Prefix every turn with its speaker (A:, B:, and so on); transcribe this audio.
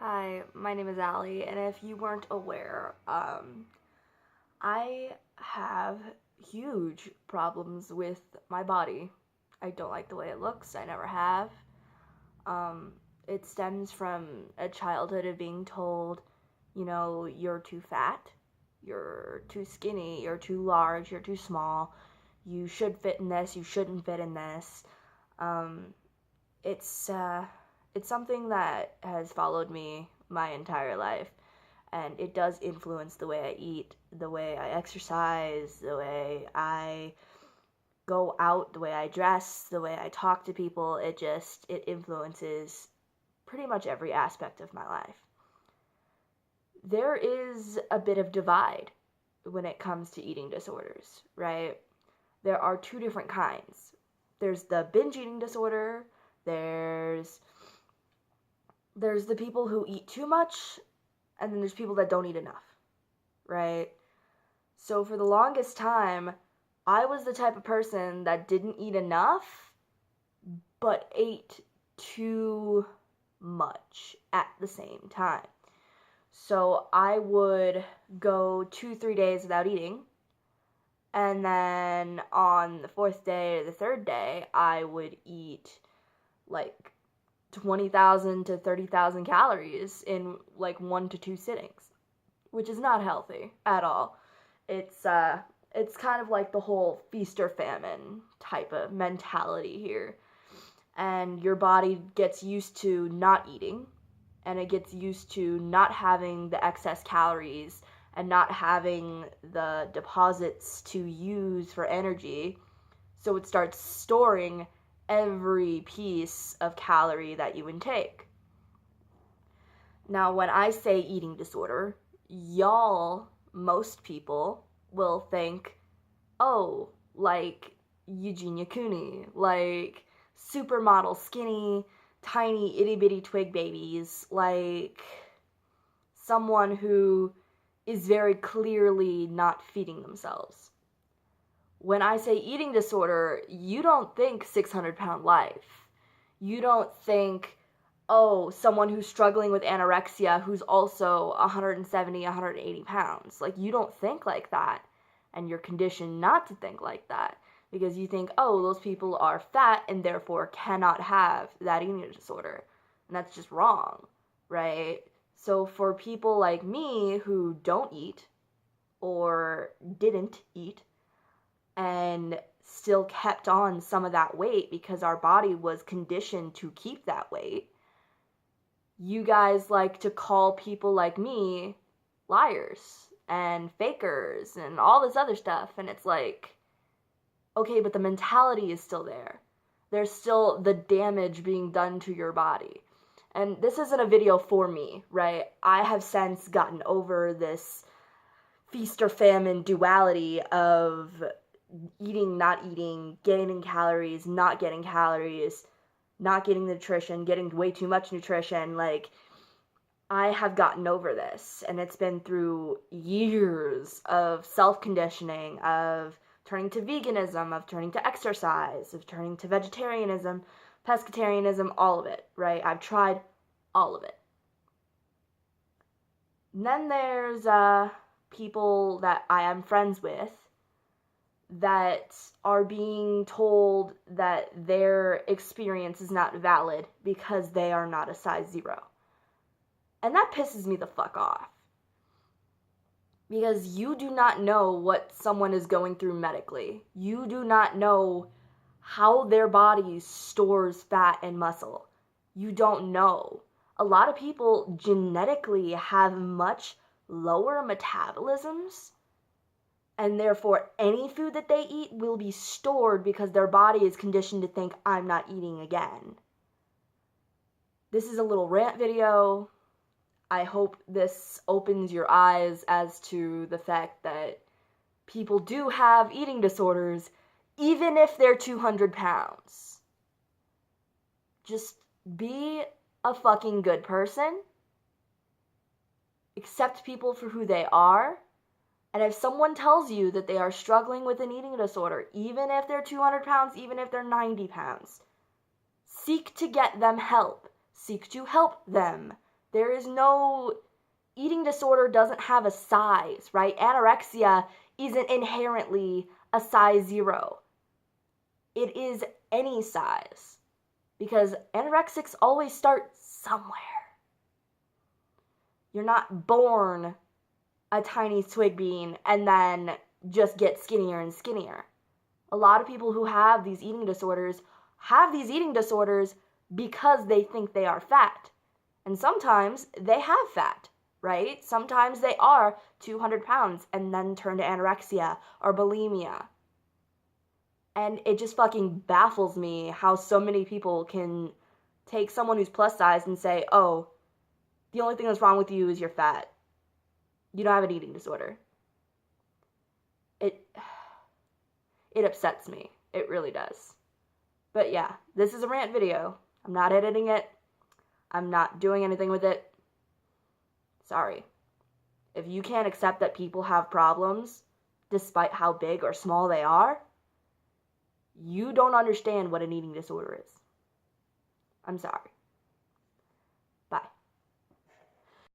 A: Hi, my name is Allie, and if you weren't aware, I have huge problems with my body. I don't like the way it looks, I never have. Um, it stems from a childhood of being told, you're too fat, you're too skinny, you're too large, you're too small, you should fit in this, you shouldn't fit in this. Um, it's uh, it's something that has followed me my entire life, and it does influence the way I eat, the way I exercise, the way I go out, the way I dress, the way I talk to people. It influences pretty much every aspect of my life. There is a bit of divide when it comes to eating disorders, right? There are two different kinds. There's the binge eating disorder. There's the people who eat too much, and then there's people that don't eat enough, right? So for the longest time, I was the type of person that didn't eat enough, but ate too much at the same time. So I would go 2-3 days without eating, and then on the fourth day or the third day, I would eat like 20,000 to 30,000 calories in like 1 to 2 sittings, which is not healthy at all. It's kind of like the whole feast or famine type of mentality here. And your body gets used to not eating, and it gets used to not having the excess calories and not having the deposits to use for energy. So it starts storing every piece of calorie that you intake. Now, when I say eating disorder, most people will think, oh, like Eugenia Cooney, like supermodel skinny, tiny itty bitty twig babies, like someone who is very clearly not feeding themselves. When I say eating disorder, you don't think 600-pound life. You don't think, oh, someone who's struggling with anorexia who's also 170, 180 pounds. Like, you don't think like that. And you're conditioned not to think like that. Because you think, oh, those people are fat and therefore cannot have that eating disorder. And that's just wrong, right? So for people like me who don't eat or didn't eat, and still kept on some of that weight because our body was conditioned to keep that weight, you guys like to call people like me liars and fakers and all this other stuff. And it's like, okay, but the mentality is still there. There's still the damage being done to your body. And this isn't a video for me, right? I have since gotten over this feast or famine duality of eating, not eating, gaining calories, not getting calories, not getting nutrition, getting way too much nutrition. Like, I have gotten over this, and it's been through years of self-conditioning, of turning to veganism, of turning to exercise, of turning to vegetarianism, pescatarianism, all of it, right? I've tried all of it. And then there's people that I am friends with that are being told that their experience is not valid because they are not a size 0. And that pisses me the fuck off. Because you do not know what someone is going through medically. You do not know how their body stores fat and muscle. You don't know. A lot of people genetically have much lower metabolisms, and therefore any food that they eat will be stored because their body is conditioned to think, I'm not eating again. This is a little rant video. I hope this opens your eyes as to the fact that people do have eating disorders, even if they're 200 pounds. Just be a fucking good person. Accept people for who they are. And if someone tells you that they are struggling with an eating disorder, even if they're 200 pounds, even if they're 90 pounds, seek to get them help. Seek to help them. There is no, eating disorder doesn't have a size, right? Anorexia isn't inherently a size 0. It is any size, because anorexics always start somewhere. You're not born a tiny twig bean and then just get skinnier and skinnier. A lot of people who have these eating disorders because they think they are fat. And sometimes they have fat, right? Sometimes they are 200 pounds and then turn to anorexia or bulimia. And it just fucking baffles me how so many people can take someone who's plus size and say, oh, the only thing that's wrong with you is you're fat. You don't have an eating disorder. It upsets me. It really does. But yeah, this is a rant video. I'm not editing it. I'm not doing anything with it. Sorry. If you can't accept that people have problems, despite how big or small they are, you don't understand what an eating disorder is. I'm sorry.